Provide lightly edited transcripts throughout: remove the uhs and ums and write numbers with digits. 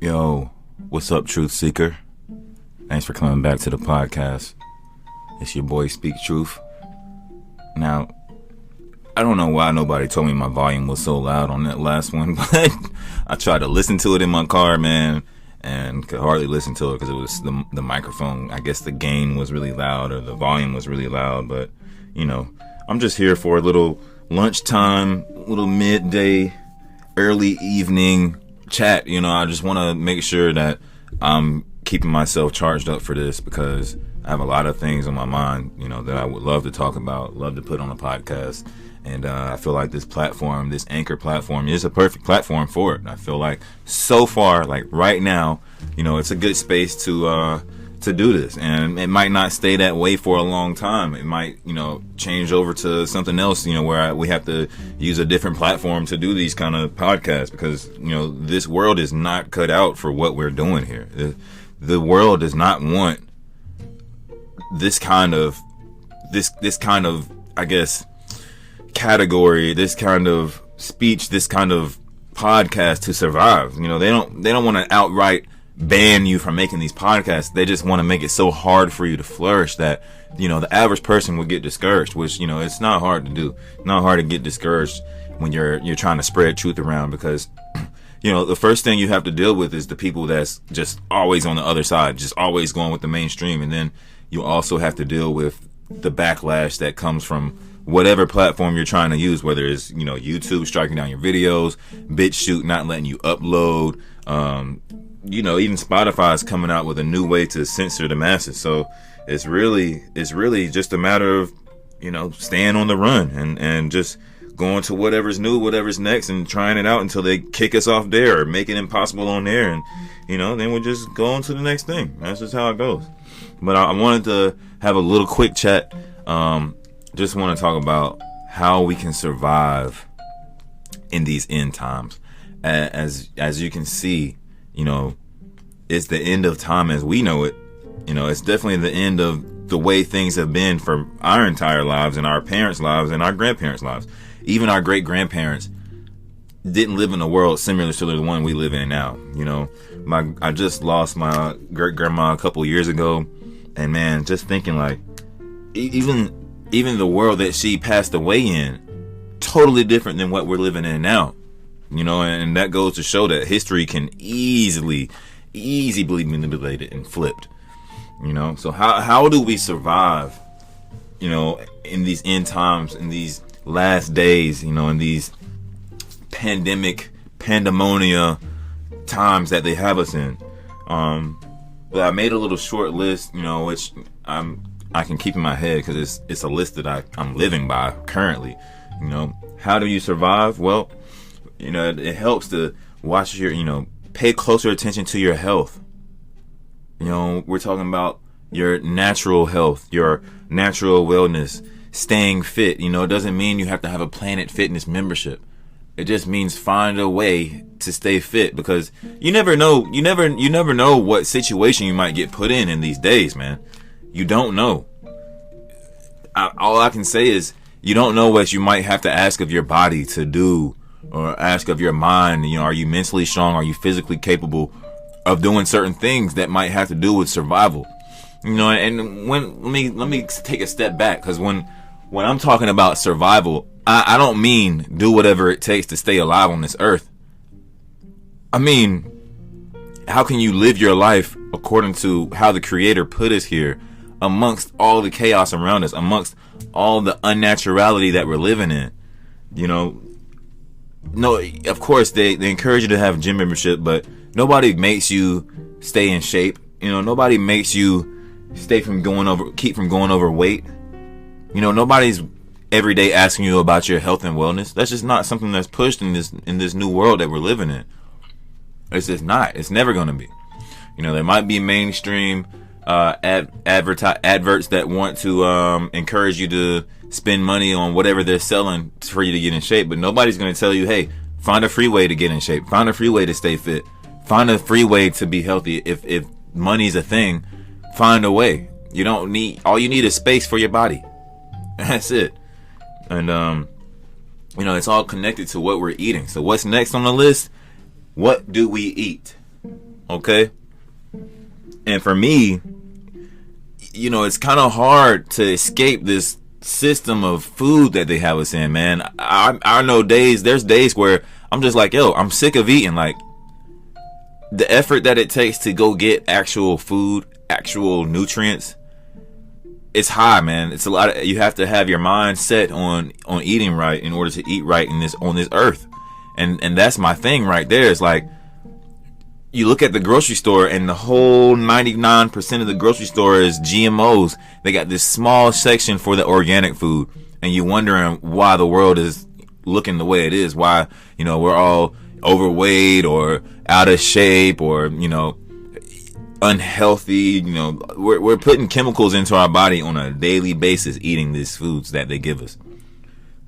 Yo, what's up, Truth Seeker? Thanks for coming back to the podcast. It's your boy, SpeakTruth. Now, I don't know why nobody told me my volume was so loud on that last one, but I tried to listen to it in my car, man, and could hardly listen to it because it was the microphone. I guess the gain was really loud or the volume was really loud, but, you know, I'm just here for a little lunchtime, little midday, early evening chat. You know, I just want to make sure that I'm keeping myself charged up for this because I have a lot of things on my mind, you know, that I would love to talk about, love to put on a podcast. And I feel like this platform, this Anchor platform, is a perfect platform for it. I feel like so far, like right now, you know, it's a good space to do this. And it might not stay that way for a long time. It might, you know, change over to something else, you know, where we have to use a different platform to do these kind of podcasts because, you know, this world is not cut out for what we're doing here. The world does not want this kind of, I guess, category, this kind of speech, this kind of podcast to survive. You know, they don't want to outright ban you from making these podcasts. They just want to make it so hard for you to flourish that, you know, the average person would get discouraged, which, you know, it's not hard to do. Not hard to get discouraged when you're trying to spread truth around because, you know, the first thing you have to deal with is the people that's just always on the other side, just always going with the mainstream. And then you also have to deal with the backlash that comes from whatever platform you're trying to use, whether it's, you know, YouTube striking down your videos, BitChute not letting you upload, you know, even Spotify is coming out with a new way to censor the masses. So it's really just a matter of, you know, staying on the run and just going to whatever's new, whatever's next, and trying it out until they kick us off there or make it impossible on there. And, you know, then we'll just go on to the next thing. That's just how it goes. But I wanted to have a little quick chat. Just want to talk about how we can survive in these end times. As you can see, you know, it's the end of time as we know it. You know, it's definitely the end of the way things have been for our entire lives and our parents' lives and our grandparents' lives. Even our great-grandparents didn't live in a world similar to the one we live in now. You know, I just lost my great-grandma a couple years ago. And man, just thinking like, even the world that she passed away in, totally different than what we're living in now. You know, and that goes to show that history can easily be manipulated and flipped. You know, so how do we survive, you know, in these end times, in these last days, you know, in these pandemonia times that they have us in? But I made a little short list, you know, which I can keep in my head because it's a list that I'm living by currently. You know, how do you survive? Well, you know, it helps to watch your, you know, pay closer attention to your health. You know, we're talking about your natural health, your natural wellness, staying fit. You know, it doesn't mean you have to have a Planet Fitness membership. It just means find a way to stay fit because you never know. You never know what situation you might get put in these days, man. You don't know. All I can say is you don't know what you might have to ask of your body to do or ask of your mind. You know, are you mentally strong? Are you physically capable of doing certain things that might have to do with survival? You know, and let me take a step back because when I'm talking about survival, I don't mean do whatever it takes to stay alive on this earth. I mean, how can you live your life according to how the Creator put us here amongst all the chaos around us, amongst all the unnaturality that we're living in? You know, no, of course they encourage you to have a gym membership, but nobody makes you stay in shape. You know, nobody makes you keep from going overweight. You know, nobody's every day asking you about your health and wellness. That's just not something that's pushed in this new world that we're living in. It's just not. It's never going to be. You know, there might be mainstream adverts that want to encourage you to spend money on whatever they're selling for you to get in shape, but nobody's going to tell you, hey, find a free way to get in shape, find a free way to stay fit, find a free way to be healthy. If money's a thing, find a way. All you need is space for your body. That's it. And you know, it's all connected to what we're eating. So what's next on the list? What do we eat? Okay. And for me, it's kind of hard to escape this system of food that they have us in, man. I know there's days where I'm just like, yo, I'm sick of eating. Like, the effort that it takes to go get actual food, actual nutrients, it's high, man. It's a lot. You have to have your mind set on eating right in order to eat right on this earth. And that's my thing right there. It's like, you look at the grocery store and the whole 99% of the grocery store is GMOs. They got this small section for the organic food, and you're wondering why the world is looking the way it is. Why, we're all overweight or out of shape or, unhealthy. We're putting chemicals into our body on a daily basis, eating these foods that they give us.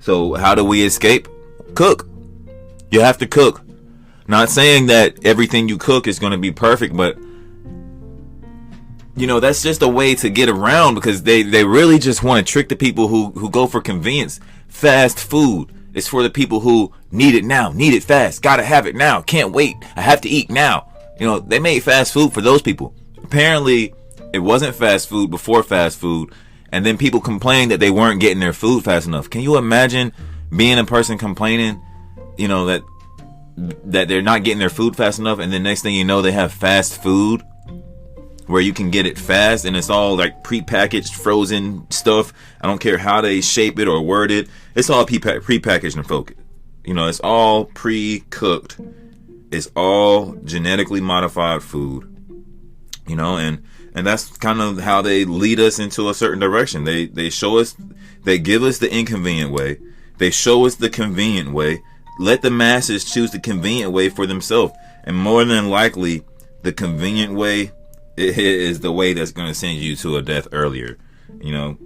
So how do we escape? Cook. You have to cook. Not saying that everything you cook is going to be perfect, but that's just a way to get around, because they really just want to trick the people who go for convenience. Fast food is for the people who need it now, need it fast, gotta have it now, can't wait, I have to eat now. They made fast food for those people. Apparently, it wasn't fast food before fast food, and then people complained that they weren't getting their food fast enough. Can you imagine being a person complaining, that they're not getting their food fast enough, and then next thing you know, they have fast food where you can get it fast, and it's all like prepackaged frozen stuff. I don't care how they shape it or word it. It's all prepackaged and focused. It's all pre-cooked. It's all genetically modified food. And that's kind of how they lead us into a certain direction. They show us, they give us the inconvenient way. They show us the convenient way. Let the masses choose the convenient way for themselves. And more than likely, the convenient way is the way that's going to send you to a death earlier.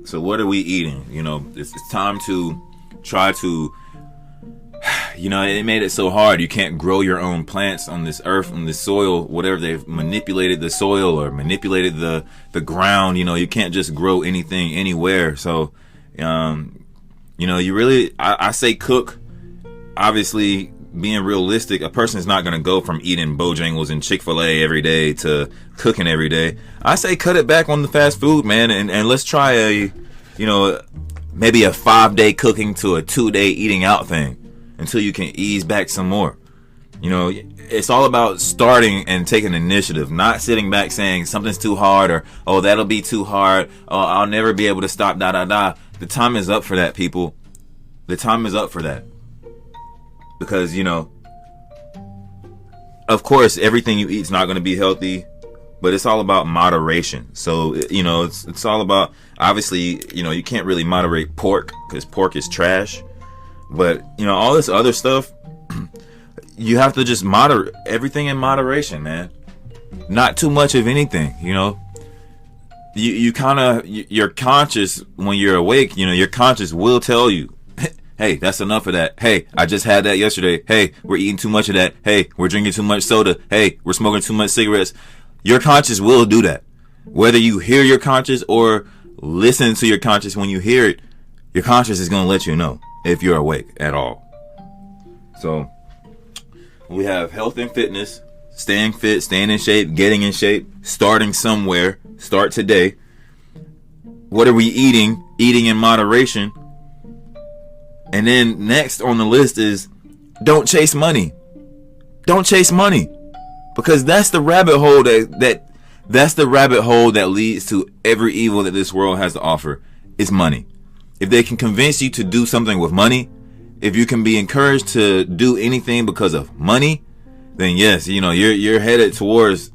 So what are we eating? It's time to try to, it made it so hard. You can't grow your own plants on this earth, on this soil, whatever. They've manipulated the soil or manipulated the ground. You can't just grow anything anywhere. So, you really, I say cook. Obviously, being realistic, a person is not going to go from eating Bojangles and Chick-fil-A every day to cooking every day. I say cut it back on the fast food, man, and let's try maybe a 5-day cooking to a 2-day eating out thing until you can ease back some more. It's all about starting and taking initiative, not sitting back saying something's too hard or, oh, that'll be too hard. Oh, I'll never be able to stop, The time is up for that, people. The time is up for that. Because, of course, everything you eat is not going to be healthy, but it's all about moderation. So, it's all about, obviously, you can't really moderate pork because pork is trash. But, all this other stuff, you have to just moderate everything in moderation, man. Not too much of anything, You kind of, your conscious, when you're awake, your conscious will tell you, hey, that's enough of that. Hey, I just had that yesterday. Hey, we're eating too much of that. Hey, we're drinking too much soda. Hey, we're smoking too much cigarettes. Your conscience will do that. Whether you hear your conscience or listen to your conscience, when you hear it, your conscience is going to let you know if you're awake at all. So, we have health and fitness, staying fit, staying in shape, getting in shape, starting somewhere. Start today. What are we eating? Eating in moderation. And then next on the list is don't chase money. Don't chase money. Because that's the rabbit hole that's the rabbit hole that leads to every evil that this world has to offer, is money. If they can convince you to do something with money, if you can be encouraged to do anything because of money, then yes, you're headed towards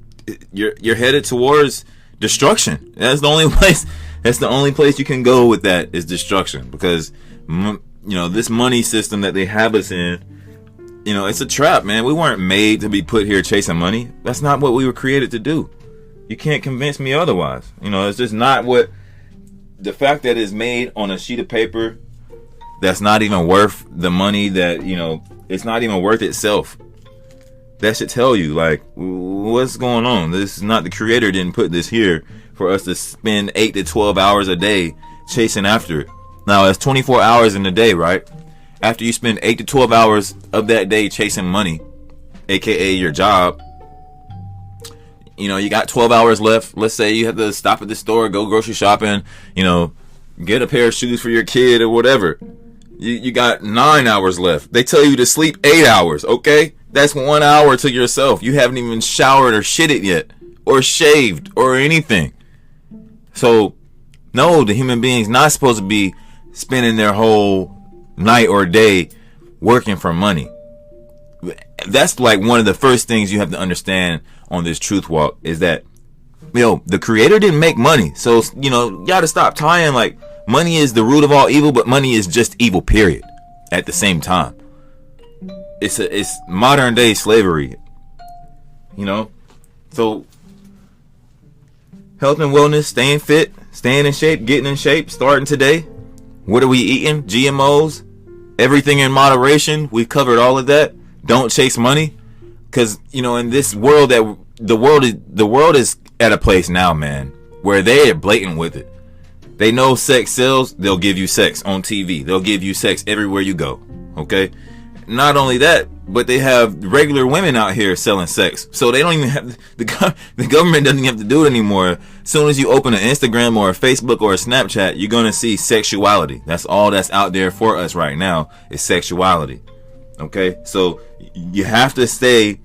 destruction. That's the only place you can go with that, is destruction. Because this money system that they have us in, it's a trap, man. We weren't made to be put here chasing money. That's not what we were created to do. You can't convince me otherwise. It's just not what, the fact that it's made on a sheet of paper that's not even worth the money, that, it's not even worth itself. That should tell you, like, what's going on. This is not, the creator didn't put this here for us to spend 8 to 12 hours a day chasing after it. Now, it's 24 hours in a day, right? After you spend 8 to 12 hours of that day chasing money, aka your job, you got 12 hours left. Let's say you have to stop at the store, go grocery shopping, get a pair of shoes for your kid or whatever. You got 9 hours left. They tell you to sleep 8 hours, okay? That's 1 hour to yourself. You haven't even showered or shitted yet, or shaved, or anything. So, no, the human being's not supposed to be spending their whole night or day working for money. That's like one of the first things you have to understand on this truth walk, is that, the creator didn't make money. So, you gotta stop tying like money is the root of all evil, but money is just evil, period, at the same time. It's modern day slavery, So, health and wellness, staying fit, staying in shape, getting in shape, starting today. What are we eating? GMOs, everything in moderation. We've covered all of that. Don't chase money, because in this world that the world is at a place now, man, where they are blatant with it. They know sex sells. They'll give you sex on TV. They'll give you sex everywhere you go. Okay. Not only that, but they have regular women out here selling sex. So they don't even have the government doesn't even have to do it anymore. As soon as you open an Instagram or a Facebook or a Snapchat, you're gonna see sexuality. That's all that's out there for us right now is sexuality. Okay, so you have to stay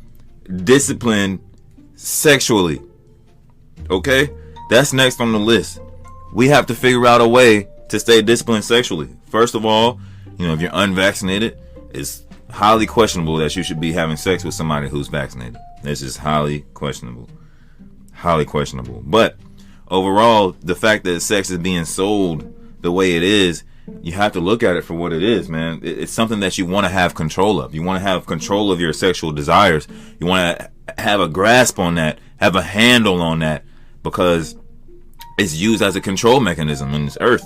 disciplined sexually. Okay, that's next on the list. We have to figure out a way to stay disciplined sexually. First of all, if you're unvaccinated, it's highly questionable that you should be having sex with somebody who's vaccinated. This is highly questionable. Highly questionable. But overall, the fact that sex is being sold the way it is, you have to look at it for what it is, man. It's something that you want to have control of. You want to have control of your sexual desires. You want to have a grasp on that, have a handle on that, because it's used as a control mechanism in this earth.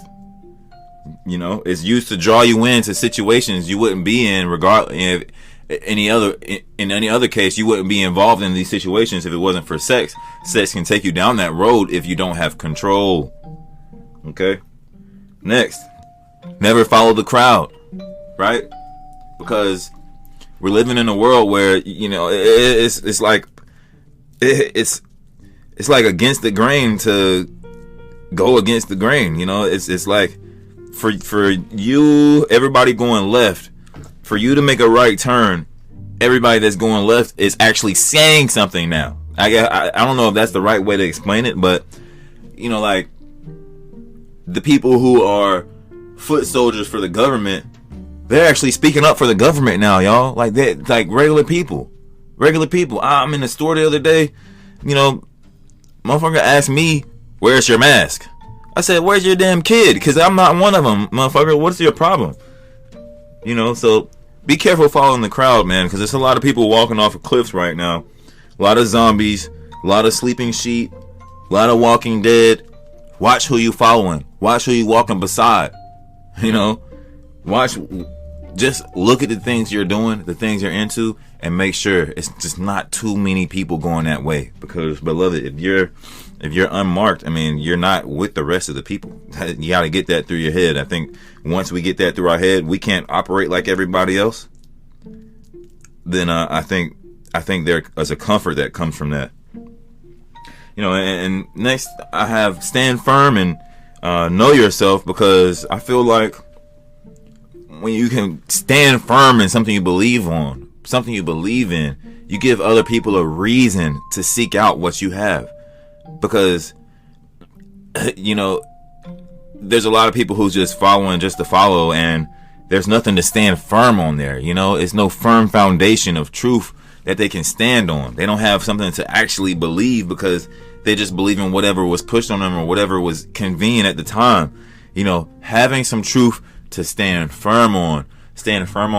It's used to draw you into situations you wouldn't be in, in any other case. You wouldn't be involved in these situations if it wasn't for sex. Sex can take you down that road if you don't have control. Okay. Next, never follow the crowd, right? Because we're living in a world where it's like against the grain to go against the grain. It's like for you, everybody going left, for you to make a right turn, everybody that's going left is actually saying something now. I don't know if that's the right way to explain it, but like the people who are foot soldiers for the government, they're actually speaking up for the government now, y'all. Like regular people. I'm in the store the other day, motherfucker asked me, "Where's your mask?" I said, "Where's your damn kid? Because I'm not one of them, motherfucker. What's your problem?" So be careful following the crowd, man, because there's a lot of people walking off of cliffs right now. A lot of zombies, a lot of sleeping sheep, a lot of Walking Dead. Watch who you following. Watch who you walking beside. Just look at the things you're doing, the things you're into, and make sure it's just not too many people going that way. Because, beloved, if you're unmarked, you're not with the rest of the people. You got to get that through your head. I think once we get that through our head, we can't operate like everybody else. Then I think there is a comfort that comes from that. And next I have stand firm and know yourself, because I feel like when you can stand firm in something you believe on, something you believe in, you give other people a reason to seek out what you have. Because there's a lot of people who's just following just to follow, and there's nothing to stand firm on there. It's no firm foundation of truth that they can stand on. They don't have something to actually believe, because they just believe in whatever was pushed on them or whatever was convenient at the time. Having some truth to stand firm on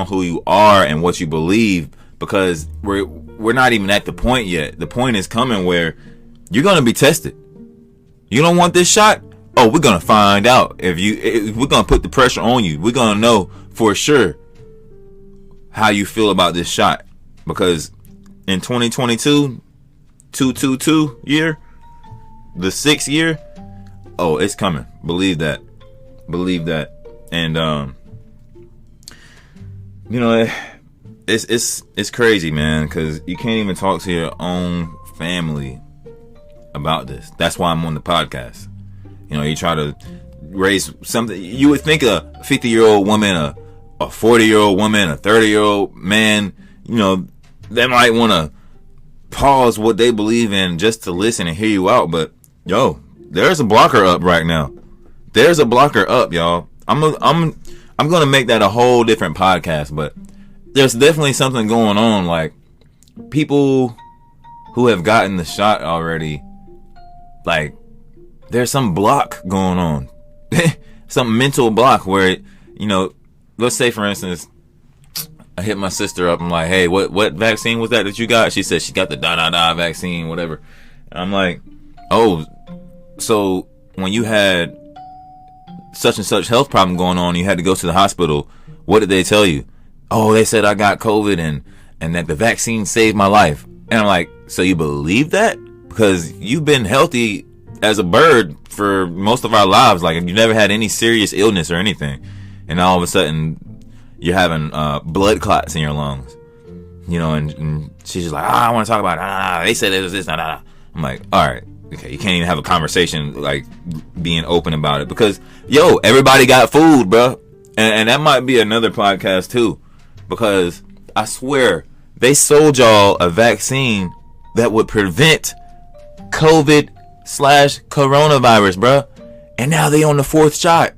who you are and what you believe, because we're not even at the point yet. The point is coming where you're going to be tested. You don't want this shot? Oh, we're going to find out. If we're going to put the pressure on you, we're going to know for sure how you feel about this shot. Because in 2022, 222 year, the 6th year, oh, it's coming. Believe that. And it's crazy, man, because you can't even talk to your own family about this. That's why I'm on the podcast. You know, you try to raise something. You would think a 50-year-old woman, a 40-year-old woman, a 30-year-old man, you know, they might want to pause what they believe in just to listen and hear you out. But yo, there's a blocker up right now. There's a blocker up, y'all. I'm gonna make that a whole different podcast, but there's definitely something going on. Like, people who have gotten the shot already, like, there's some block going on. Some mental block where, you know, let's say for instance, I hit my sister up. I'm like, hey, what vaccine was that you got? She said she got the vaccine, whatever. And I'm like, oh, so when you had such and such health problem going on, you had to go to the hospital, what did they tell you? Oh, they said I got COVID and that the vaccine saved my life. And I'm like, so you believe that? Because you've been healthy as a bird for most of our lives. Like, you never had any serious illness or anything. And all of a sudden, you're having blood clots in your lungs. You know, and she's just like, I want to talk about it. They said it was this, I'm like, all right. Okay, you can't even have a conversation, like, being open about it. Because, yo, everybody got food, bro. And that might be another podcast, too. Because, I swear, they sold y'all a vaccine that would prevent COVID/coronavirus, bro. And now they on the 4th shot.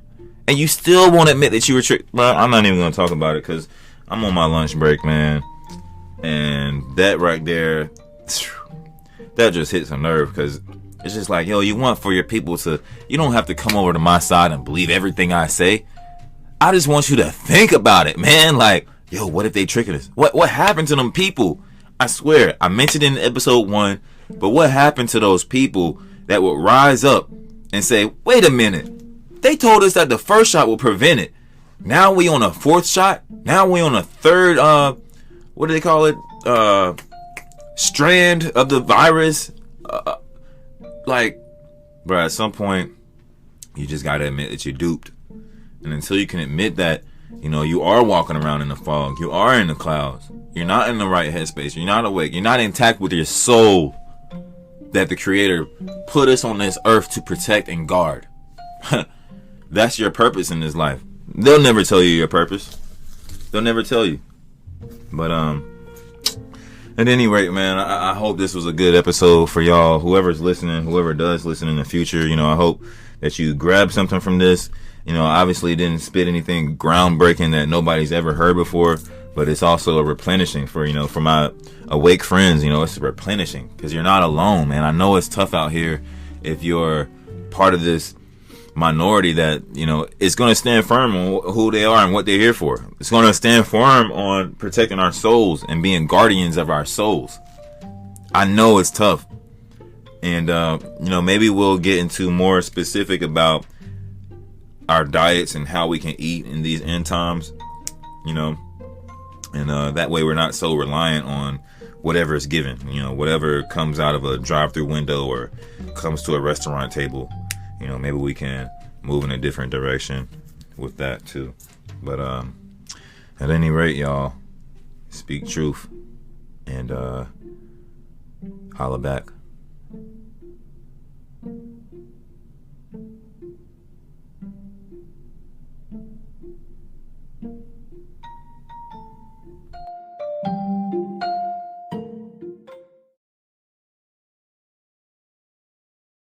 And you still won't admit that you were tricked. Bro, I'm not even going to talk about it because I'm on my lunch break, man. And that right there, that just hits a nerve, because it's just like, yo, you want for your people to, you don't have to come over to my side and believe everything I say. I just want you to think about it, man. Like, yo, what if they tricking us? What happened to them people? I swear, I mentioned in episode 1, but what happened to those people that would rise up and say, wait a minute, they told us that the first shot will prevent it. Now we on a 4th shot? Now we on a 3rd, what do they call it? Strand of the virus? Like, bro, at some point, you just gotta admit that you're duped. And until you can admit that, you know, you are walking around in the fog, you are in the clouds, you're not in the right headspace, you're not awake, you're not intact with your soul that the Creator put us on this earth to protect and guard. That's your purpose in this life. They'll never tell you your purpose. They'll never tell you. But at any rate, man, I hope this was a good episode for y'all. Whoever's listening, whoever does listen in the future, you know, I hope that you grab something from this. You know, obviously it didn't spit anything groundbreaking that nobody's ever heard before, but it's also a replenishing for, you know, for my awake friends. You know, it's replenishing because you're not alone, man. I know it's tough out here if you're part of this minority that, you know, is going to stand firm on who they are and what they're here for. It's going to stand firm on protecting our souls and being guardians of our souls. I know it's tough. And, you know, maybe we'll get into more specific about our diets and how we can eat in these end times, you know, and that way we're not so reliant on whatever is given, you know, whatever comes out of a drive-through window or comes to a restaurant table. You know, maybe we can move in a different direction with that too. But at any rate, y'all, speak truth and holla back.